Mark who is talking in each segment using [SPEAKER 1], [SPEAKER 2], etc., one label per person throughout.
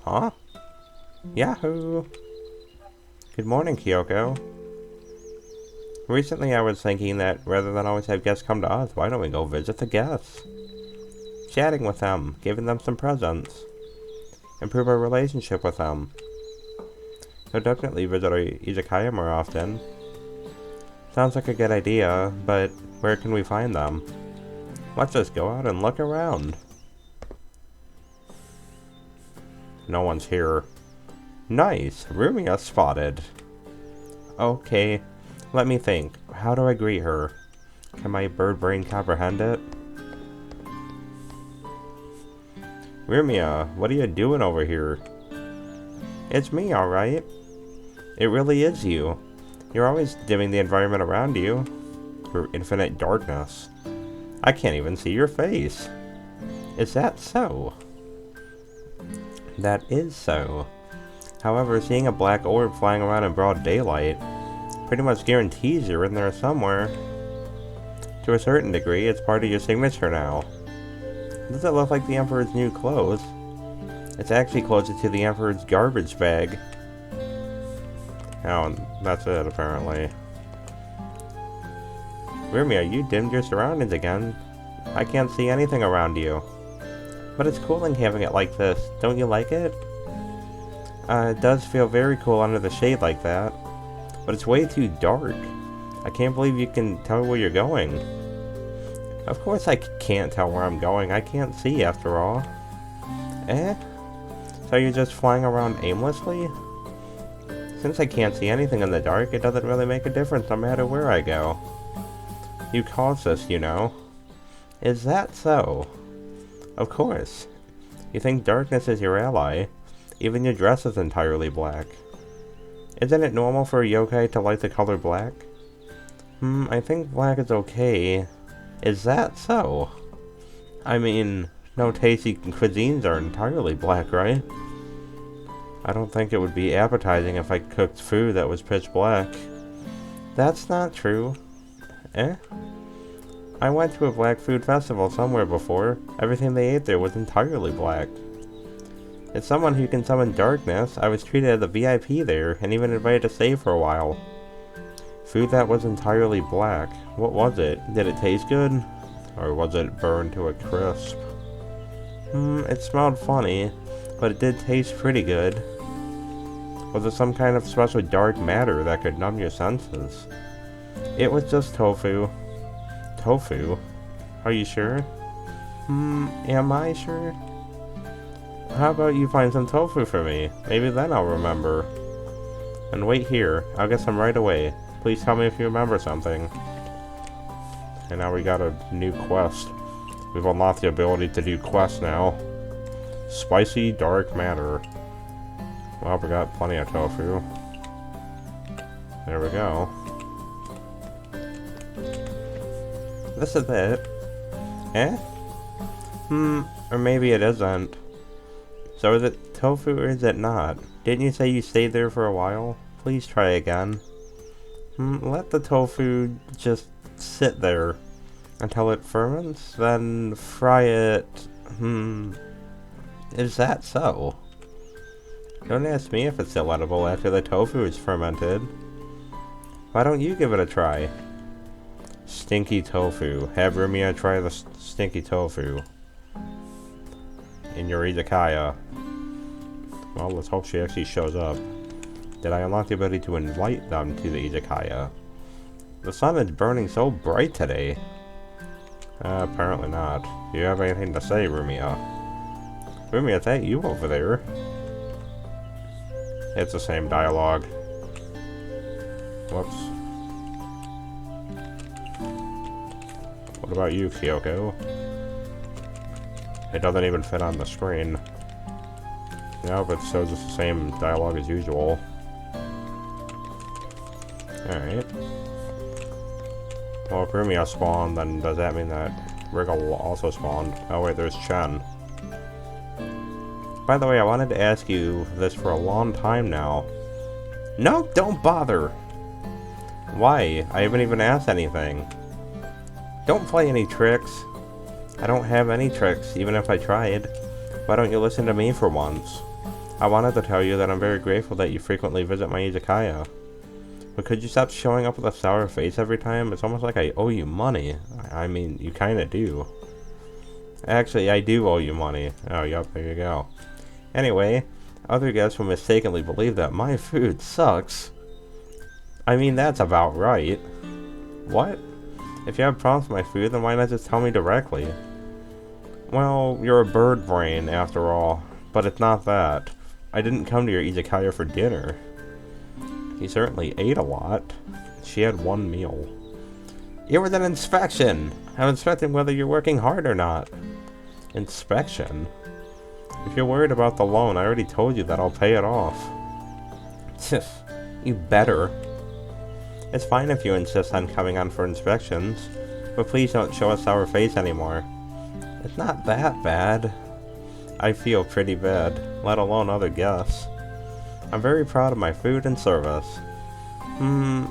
[SPEAKER 1] Huh? Yahoo! Good morning, Kyoko. Recently I was thinking that rather than always have guests come to us, why don't we go visit the guests? Chatting with them, giving them some presents. Improve our relationship with them. So definitely visit our Izakaya more often. Sounds like a good idea, but where can we find them? Let's just go out and look around. No one's here. Nice! Rumia spotted. Okay, let me think. How do I greet her? Can my bird brain comprehend it? Rumia, what are you doing over here? It's me, alright. It really is you. You're always dimming the environment around you. Your infinite darkness. I can't even see your face. Is that so? That is so. However, seeing a black orb flying around in broad daylight pretty much guarantees you're in there somewhere. To a certain degree, it's part of your signature now. Does it look like the Emperor's new clothes? It's actually closer to the Emperor's garbage bag. Oh, that's it, apparently. Rumia, you dimmed your surroundings again. I can't see anything around you. But it's cooling having it like this. Don't you like it? It does feel very cool under the shade like that. But it's way too dark. I can't believe you can tell where you're going. Of course I can't tell where I'm going. I can't see after all. Eh? So you're just flying around aimlessly? Since I can't see anything in the dark, it doesn't really make a difference no matter where I go. You caused this, you know. Is that so? Of course. You think darkness is your ally. Even your dress is entirely black. Isn't it normal for a yokai to like the color black? I think black is okay. Is that so? I mean, no tasty cuisines are entirely black, right? I don't think it would be appetizing if I cooked food that was pitch black. That's not true. Eh? I went to a black food festival somewhere before. Everything they ate there was entirely black. As someone who can summon darkness, I was treated as a VIP there, and even invited to stay for a while. Food that was entirely black. What was it? Did it taste good? Or was it burned to a crisp? It smelled funny, but it did taste pretty good. Was it some kind of special dark matter that could numb your senses? It was just tofu. Tofu? Are you sure? Am I sure? How about you find some tofu for me? Maybe then I'll remember. And wait here. I'll get some right away. Please tell me if you remember something. And now we got a new quest. We've unlocked the ability to do quests now. Spicy dark matter. Well, we got plenty of tofu. There we go. This is it. Eh? Or maybe it isn't. So is it tofu or is it not? Didn't you say you stayed there for a while? Please try again. Let the tofu just sit there until it ferments, then fry it. Is that so? Don't ask me if it's still edible after the tofu is fermented. Why don't you give it a try? Stinky tofu. Have Rumia try the stinky tofu. In your Izakaya. Well, let's hope she actually shows up. Did I unlock the ability to invite them to the Izakaya? The sun is burning so bright today. Apparently not. Do you have anything to say, Rumia? Rumia, is that you over there? It's the same dialogue. Whoops. What about you, Kyoko? It doesn't even fit on the screen. Yeah, but so it's the same dialogue as usual. Alright. Well, if Rumia spawned, then does that mean that Wriggle also spawned? Oh wait, there's Chen. By the way, I wanted to ask you this for a long time now. No, don't bother! Why? I haven't even asked anything. Don't play any tricks. I don't have any tricks, even if I tried. Why don't you listen to me for once? I wanted to tell you that I'm very grateful that you frequently visit my izakaya. But could you stop showing up with a sour face every time? It's almost like I owe you money. I mean, you kinda do. Actually, I do owe you money. Oh, yep, there you go. Anyway, other guests will mistakenly believe that my food sucks. I mean, that's about right. What? If you have problems with my food, then why not just tell me directly? Well, you're a bird brain, after all. But it's not that. I didn't come to your izakaya for dinner. You certainly ate a lot. She had one meal. It was an inspection! I'm inspecting whether you're working hard or not. Inspection? If you're worried about the loan, I already told you that I'll pay it off. You better. It's fine if you insist on coming on for inspections, but please don't show a sour face anymore. It's not that bad. I feel pretty bad, let alone other guests. I'm very proud of my food and service.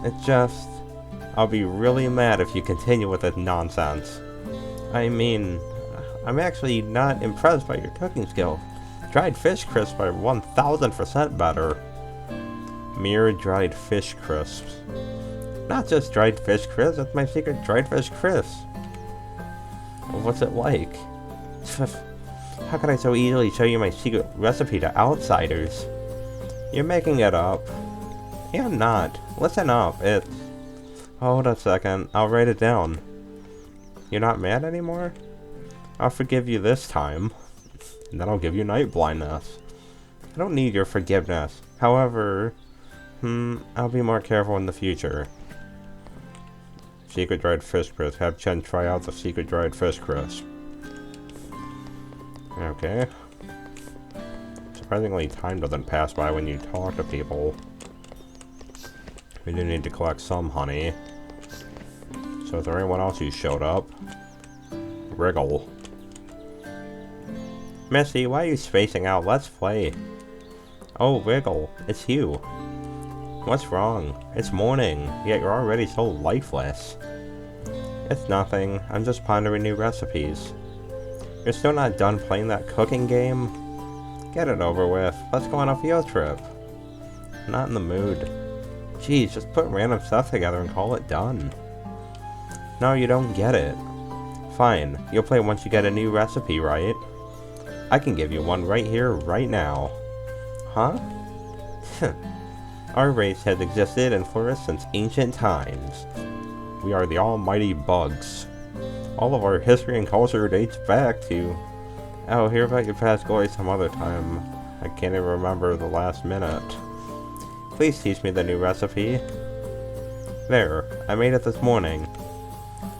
[SPEAKER 1] It's just... I'll be really mad if you continue with this nonsense. I mean, I'm actually not impressed by your cooking skills. Dried fish crisps are 1000% better. Mere dried fish crisps. Not just dried fish crisps, it's my secret dried fish crisps. What's it like? How could I so easily show you my secret recipe to outsiders? You're making it up. You're not. Listen up, it's... Hold a second, I'll write it down. You're not mad anymore? I'll forgive you this time. And then I'll give you night blindness. I don't need your forgiveness. However, I'll be more careful in the future. Secret dried fish crisp. Have Chen try out the secret dried fish crisp. Okay. Surprisingly, time doesn't pass by when you talk to people. We do need to collect some honey. So is there anyone else who showed up? Wriggle. Missy, why are you spacing out? Let's play. Oh, Wriggle, it's you. What's wrong? It's morning, yet you're already so lifeless. It's nothing. I'm just pondering new recipes. You're still not done playing that cooking game? Get it over with. Let's go on a field trip. Not in the mood. Jeez, just put random stuff together and call it done. No, you don't get it. Fine, you'll play once you get a new recipe, right? I can give you one right here, right now. Huh? Our race has existed and flourished since ancient times. We are the almighty bugs. All of our history and culture dates back to... Oh, hear about your past glory some other time. I can't even remember the last minute. Please teach me the new recipe. There, I made it this morning.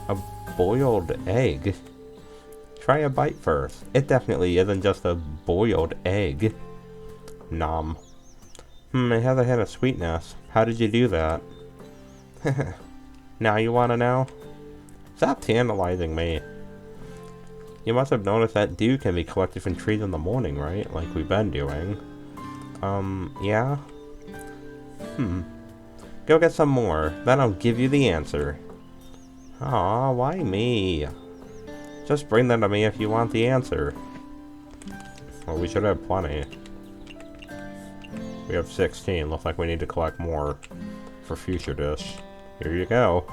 [SPEAKER 1] A boiled egg? Try a bite first. It definitely isn't just a boiled egg. Nom. It has a hint of sweetness. How did you do that? Now you wanna know? Stop tantalizing me. You must have noticed that dew can be collected from trees in the morning, right? Like we've been doing. Yeah? Go get some more, then I'll give you the answer. Aw, why me? Just bring them to me if you want the answer. Well, we should have plenty. We have 16. Looks like we need to collect more for future dish. Here you go.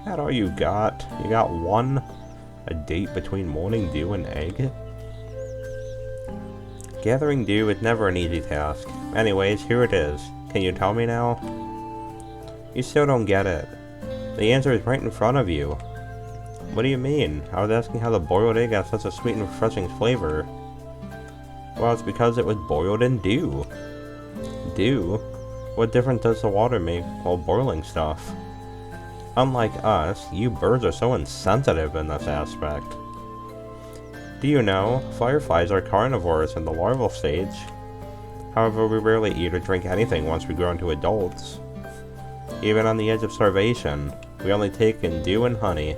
[SPEAKER 1] That all you got? You got one? A date between morning dew and egg? Gathering dew is never an easy task. Anyways, here it is. Can you tell me now? You still don't get it. The answer is right in front of you. What do you mean? I was asking how the boiled egg has such a sweet and refreshing flavor. Well, it's because it was boiled in dew. Dew? What difference does the water make while boiling stuff? Unlike us, you birds are so insensitive in this aspect. Do you know, fireflies are carnivores in the larval stage. However, we rarely eat or drink anything once we grow into adults. Even on the edge of starvation, we only take in dew and honey.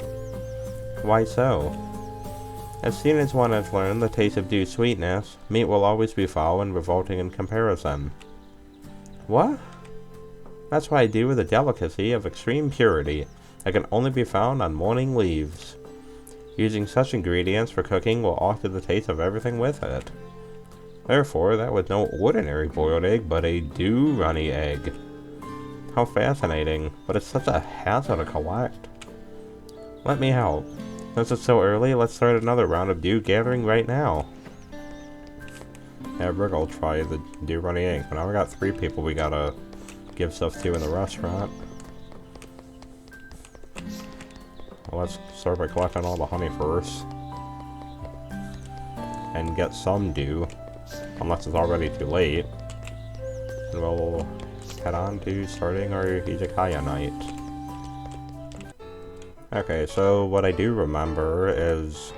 [SPEAKER 1] Why so? As soon as one has learned the taste of dew's sweetness, meat will always be foul and revolting in comparison. What? That's why dew is a delicacy of extreme purity that can only be found on morning leaves. Using such ingredients for cooking will alter the taste of everything with it. Therefore, that was no ordinary boiled egg, but a runny egg. How fascinating, but it's such a hassle to collect. Let me help. Since it's so early, let's start another round of dew gathering right now. Have Wriggle try the runny egg. But now we got 3 people we gotta give stuff to in the restaurant. Well, let's start by collecting all the honey first. And get some dew. Unless it's already too late. And we'll head on to starting our Izakaya night. Okay, so what I do remember is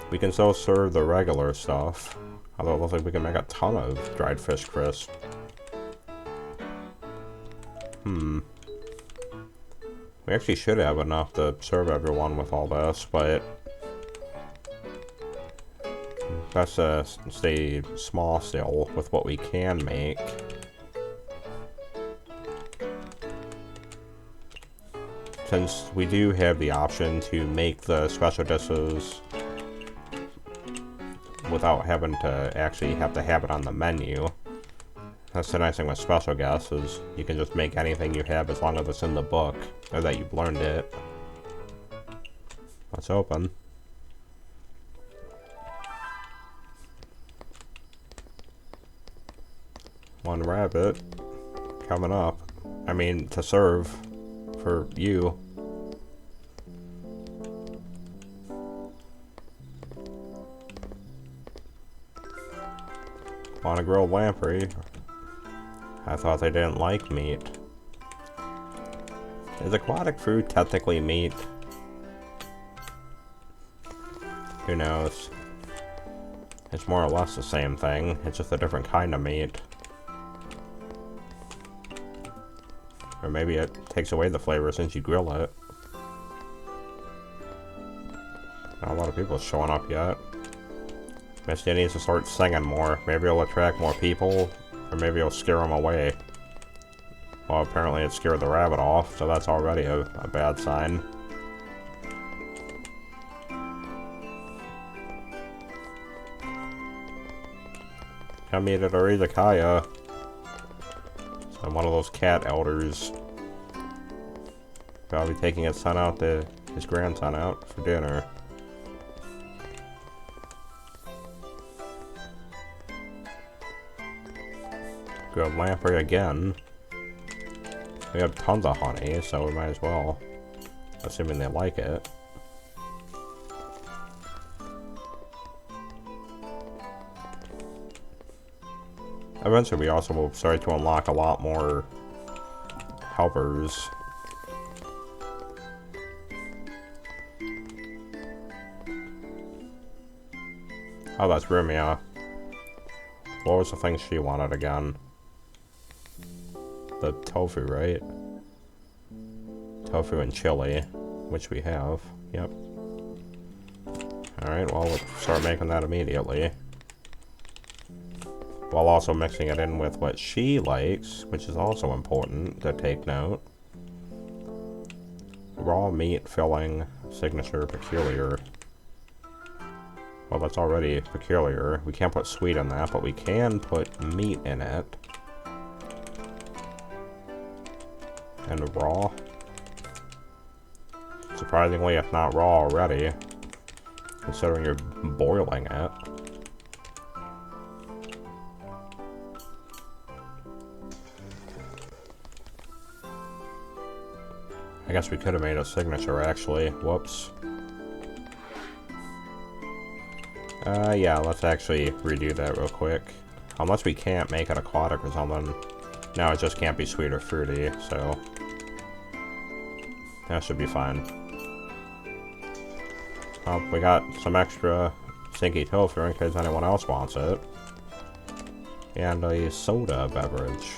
[SPEAKER 1] we can still serve the regular stuff. Although it looks like we can make a ton of dried fish crisp. We actually should have enough to serve everyone with all this, but let's stay small still with what we can make. Since we do have the option to make the special dishes without having to actually have it on the menu. That's the nice thing with special guests, is you can just make anything you have as long as it's in the book, or that you've learned it. Let's open. One rabbit coming up. I mean, to serve for you. Want a grilled lamprey? I thought they didn't like meat. Is aquatic food technically meat? Who knows? It's more or less the same thing. It's just a different kind of meat. Or maybe it takes away the flavor since you grill it. Not a lot of people showing up yet. Mystia needs to start singing more. Maybe it'll attract more people, or maybe it'll scare them away. Well, apparently it scared the rabbit off, so that's already a bad sign. Come meet at our Izakaya. So one of those cat elders. Probably taking his grandson out for dinner. Grilled lamprey again. We have tons of honey, so we might as well. Assuming they like it. Eventually we also will start to unlock a lot more helpers. Oh, that's Rumia. What was the thing she wanted again? The tofu, right? Tofu and chili, which we have. Yep. Alright, well, we'll start making that immediately. While also mixing it in with what she likes, which is also important to take note. Raw meat filling, signature peculiar. Well, that's already peculiar. We can't put sweet in that, but we can put meat in it. And raw. Surprisingly, it's not raw already, considering you're boiling it. I guess we could have made a signature, actually. Whoops. Yeah, let's actually redo that real quick. Unless we can't make it aquatic or something. No, it just can't be sweet or fruity, so that should be fine. Well, we got some extra stinky tofu in case anyone else wants it. And a soda beverage.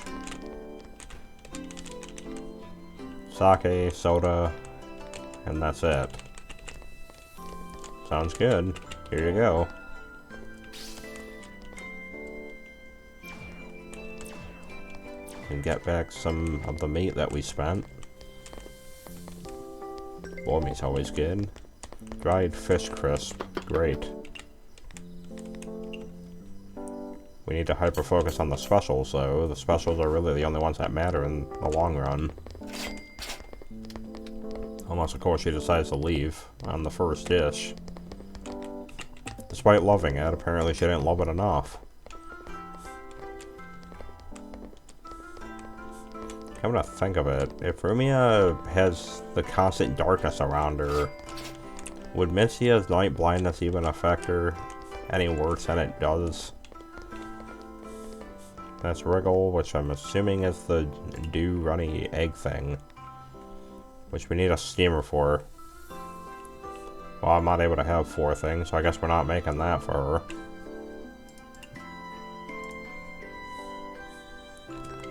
[SPEAKER 1] Sake, soda, and that's it. Sounds good. Here you go. And get back some of the meat that we spent. Boar meat's always good. Dried fish crisp. Great. We need to hyper-focus on the specials, though. The specials are really the only ones that matter in the long run. Unless, of course, she decides to leave on the first dish. Despite loving it, apparently she didn't love it enough. Come to think of it, if Rumia has the constant darkness around her, would Mystia's night blindness even affect her any worse than it does? That's wriggle, which I'm assuming is the dew runny egg thing. Which we need a steamer for. Well, I'm not able to have 4 things, so I guess we're not making that for her.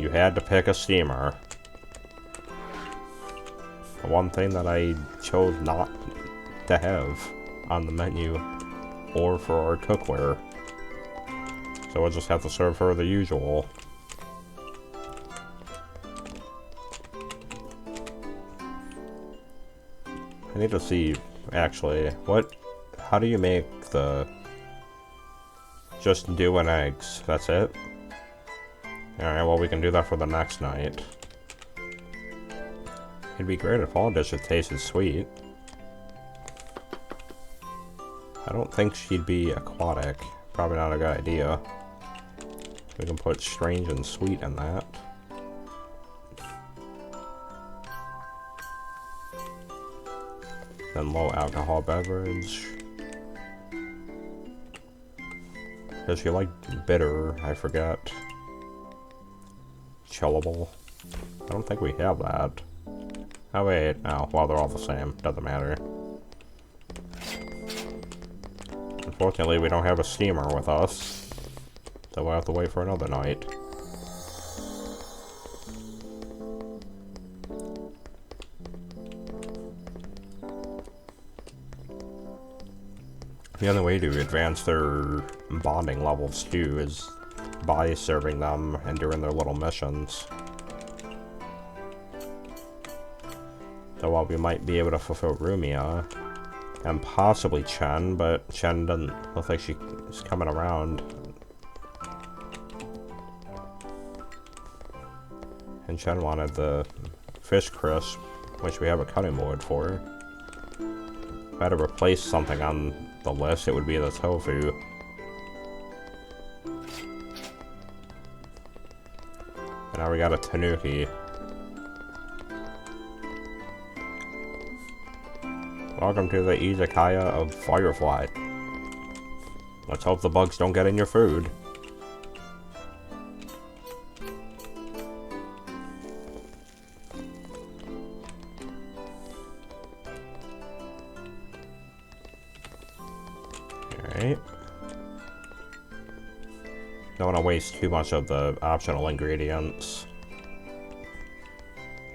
[SPEAKER 1] You had to pick a steamer. The one thing that I chose not to have on the menu or for our cookware. So we'll just have to serve her the usual. I need to see, actually, how do you make the just dew and eggs? That's it? Alright, well we can do that for the next night. It'd be great if all dishes tasted sweet. I don't think she'd be aquatic. Probably not a good idea. We can put strange and sweet in that. Then low alcohol beverage. Does she like bitter? I forget. Chillable. I don't think we have that. Oh wait, no. Well, they're all the same. Doesn't matter. Unfortunately, we don't have a steamer with us. So we'll have to wait for another night. The only way to advance their bonding levels too is by serving them and doing their little missions. So while we might be able to fulfill Rumia and possibly Chen, but Chen doesn't look like she's coming around. And Chen wanted the fish crisp, which we have a cutting board for. If I had to replace something on the list, it would be the tofu. And now we got a tanuki. Welcome to the Izakaya of Firefly. Let's hope the bugs don't get in your food. Alright. Don't want to waste too much of the optional ingredients.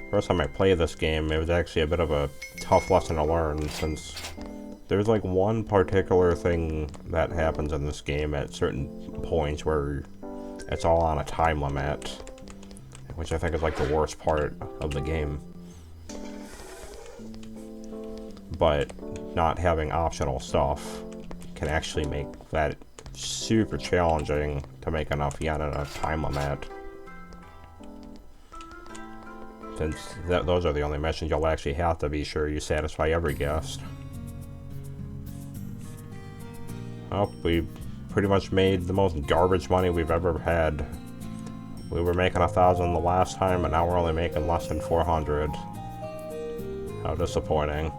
[SPEAKER 1] First time I played this game, it was actually a bit of a tough lesson to learn, since there's like one particular thing that happens in this game at certain points where it's all on a time limit, which I think is like the worst part of the game. But not having optional stuff can actually make that super challenging to make enough yen in a time limit. Since those are the only missions you'll actually have to be sure you satisfy every guest. Well, we pretty much made the most garbage money we've ever had. We were making 1,000 the last time, and now we're only making less than 400. How disappointing.